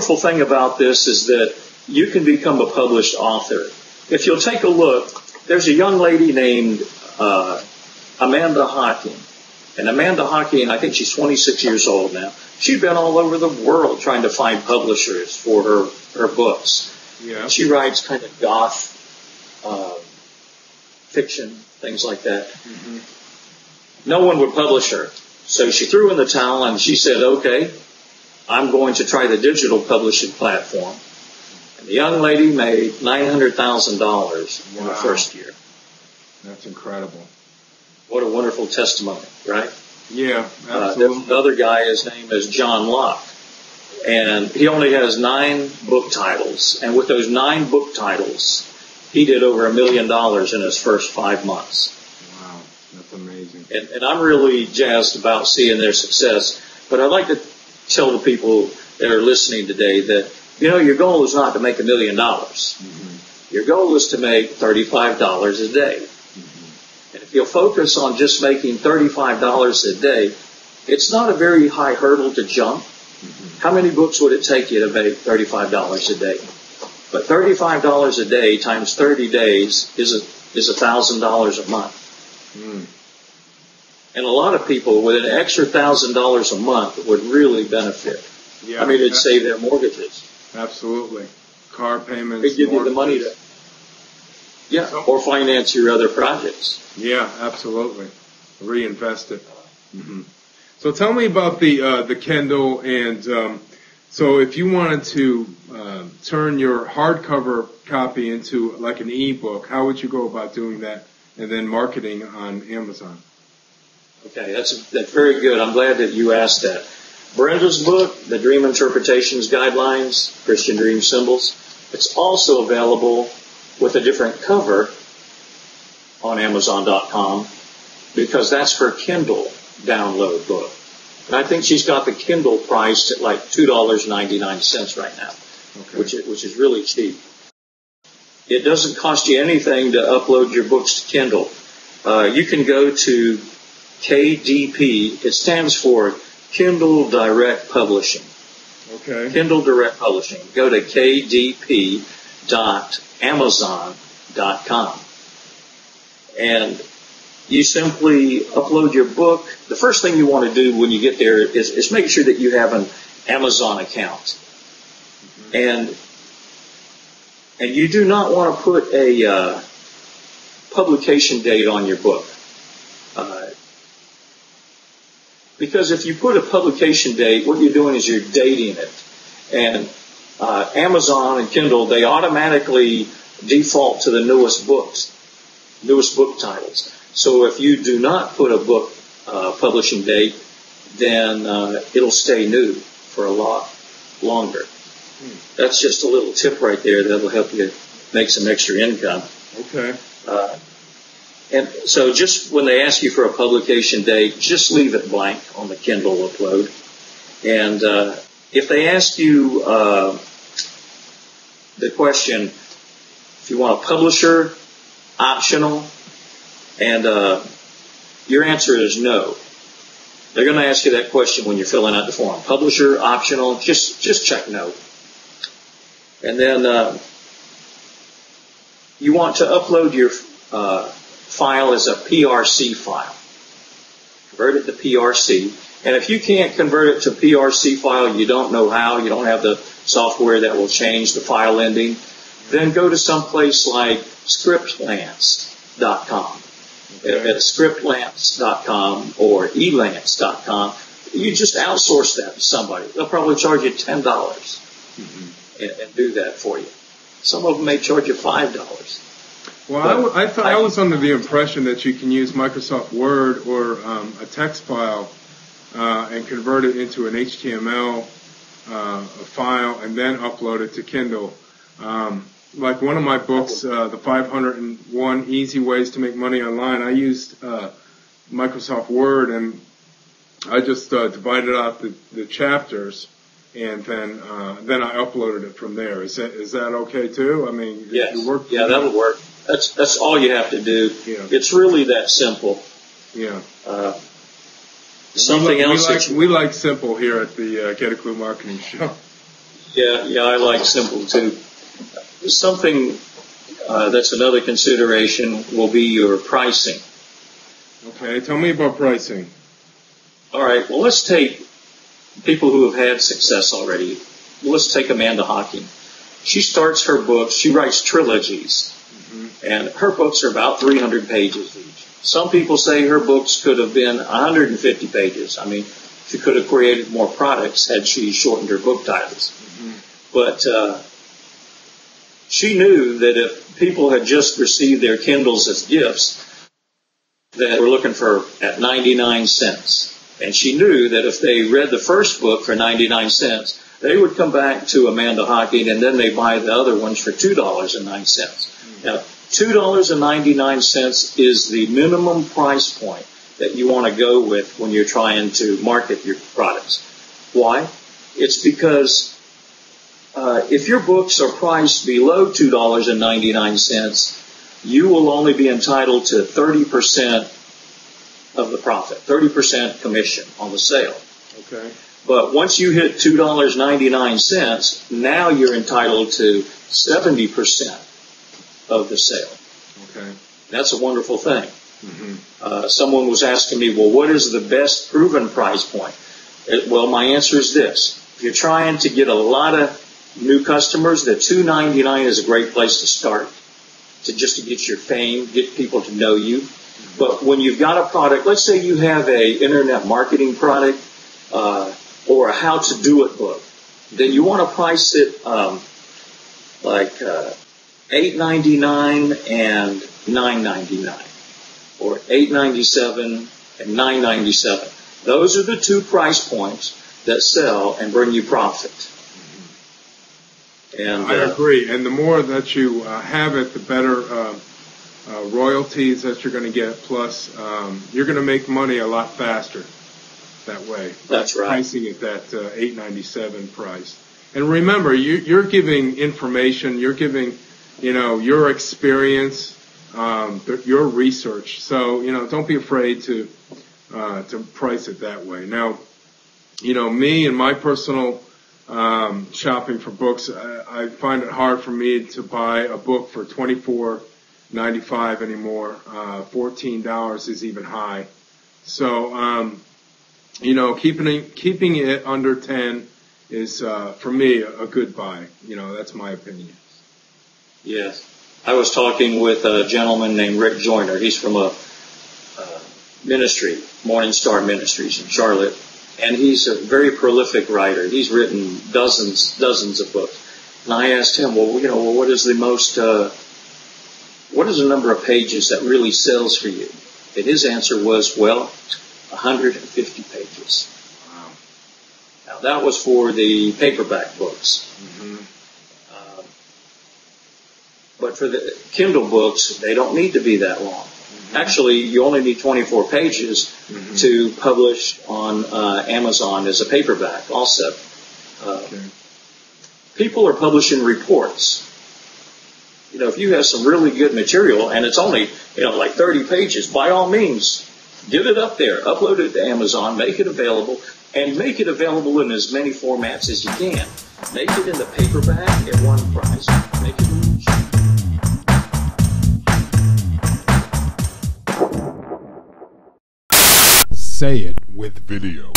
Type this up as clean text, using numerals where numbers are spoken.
wonderful thing about this is that you can become a published author. If you'll take a look, there's a young lady named Amanda Hocking. And Amanda Hocking, I think she's 26 years old now. She's been all over the world trying to find publishers for her books. Yeah. She writes kind of goth fiction, things like that. Mm-hmm. No one would publish her. So she threw in the towel and she said, okay, I'm going to try the digital publishing platform. And the young lady made $900,000 in her first year. That's incredible. What a wonderful testimony, right? Yeah, absolutely. There's another guy, his name is John Locke. And he only has 9 book titles. And with those 9 book titles, he did over $1 million in his first 5 months. Wow, that's amazing. And I'm really jazzed about seeing their success. But I'd like to tell the people that are listening today that, your goal is not to make $1 million. Mm-hmm. Your goal is to make $35 a day. Mm-hmm. And if you'll focus on just making $35 a day, it's not a very high hurdle to jump. Mm-hmm. How many books would it take you to make $35 a day? But $35 a day times 30 days is $1,000 a month. Mm. And a lot of people with an extra $1,000 a month would really benefit. Yeah, I mean, it'd save their mortgages. Absolutely. Car payments. It'd give you the money to, or finance your other projects. Yeah, absolutely. Reinvest it. Mm-hmm. So tell me about the Kindle, and so if you wanted to turn your hardcover copy into like an e-book, how would you go about doing that, and then marketing on Amazon? Okay, that's very good. I'm glad that you asked that. Brenda's book, The Dream Interpretations Guidelines, Christian Dream Symbols, it's also available with a different cover on Amazon.com because that's her Kindle download book. And I think she's got the Kindle priced at like $2.99 right now, which is really cheap. It doesn't cost you anything to upload your books to Kindle. You can go to KDP. It stands for Kindle Direct Publishing. Okay. Kindle Direct Publishing. Go to kdp.amazon.com. And you simply upload your book. The first thing you want to do when you get there is make sure that you have an Amazon account. Mm-hmm. And you do not want to put a publication date on your book. Because if you put a publication date, what you're doing is you're dating it. And Amazon and Kindle, they automatically default to the newest book titles. So if you do not put a book publishing date, then it'll stay new for a lot longer. That's just a little tip right there that'll help you make some extra income. Okay. And so just when they ask you for a publication date, just leave it blank on the Kindle upload. And if they ask you the question, if you want a publisher, optional, and your answer is no, they're going to ask you that question when you're filling out the form. Publisher, optional, just check no. And then you want to upload your file as a PRC file. Convert it to PRC. And if you can't convert it to PRC file, you don't know how, you don't have the software that will change the file ending, then go to some place like scriptlance.com. Okay. At scriptlance.com or elance.com, you just outsource that to somebody. They'll probably charge you $10 and do that for you. Some of them may charge you $5. Well, I thought I was under the impression that you can use Microsoft Word or a text file and convert it into an HTML file and then upload it to Kindle. Like one of my books, the 501 Easy Ways to Make Money Online, I used Microsoft Word, and I just divided out the chapters, and then I uploaded it from there. Is that okay too? I mean, yes. You work? Yeah, that'll work. That's all you have to do. Yeah. It's really that simple. Yeah. Something else. We like simple here at the Get a Clue Marketing Show. Yeah, I like simple too. Something that's another consideration will be your pricing. Okay, tell me about pricing. All right, well, let's take people who have had success already. Let's take Amanda Hocking. She starts her books, she writes trilogies, and her books are about 300 pages each. Some people say her books could have been 150 pages. I mean, she could have created more products had she shortened her book titles. But she knew that if people had just received their Kindles as gifts, that were looking for at 99 cents. And she knew that if they read the first book for 99 cents, they would come back to Amanda Hocking and then they buy the other ones for $2.09. Now, $2.99 is the minimum price point that you want to go with when you're trying to market your products. Why? It's because if your books are priced below $2.99, you will only be entitled to 30% of the profit, 30% commission on the sale. Okay. But once you hit $2.99, now you're entitled to 70% of the sale. Okay. That's a wonderful thing. Someone was asking me, well, what is the best proven price point? Well, my answer is this. If you're trying to get a lot of new customers, the $2.99 is a great place to start, to get your fame, get people to know you. But when you've got a product, let's say you have a internet marketing product or a how-to-do-it book, then you want to price it like $8.99 and $9.99, or $8.97 and $9.97. Those are the two price points that sell and bring you profit. And I agree. And the more that you have it, the better royalties that you're going to get. Plus, you're going to make money a lot faster that way. That's right. Pricing at that $8.97 price. And remember, you're giving information. You're giving, your experience, your research. So, don't be afraid to price it that way. Now, me and my personal shopping for books, I find it hard for me to buy a book for $24.95 anymore. $14 is even high. So, keeping it under 10 is, for me, a good buy. That's my opinion. Yes. I was talking with a gentleman named Rick Joyner. He's from a ministry, Morning Star Ministries in Charlotte. And he's a very prolific writer. He's written dozens of books. And I asked him, what is the number of pages that really sells for you? And his answer was, 150 pages. Wow. Now that was for the paperback books. But for the Kindle books, they don't need to be that long. Actually, you only need 24 pages to publish on Amazon as a paperback also. People are publishing reports. If you have some really good material and it's only, like 30 pages, by all means, get it up there, upload it to Amazon, make it available, and make it available in as many formats as you can. Make it in the paperback at one price. Make it in Say it with video.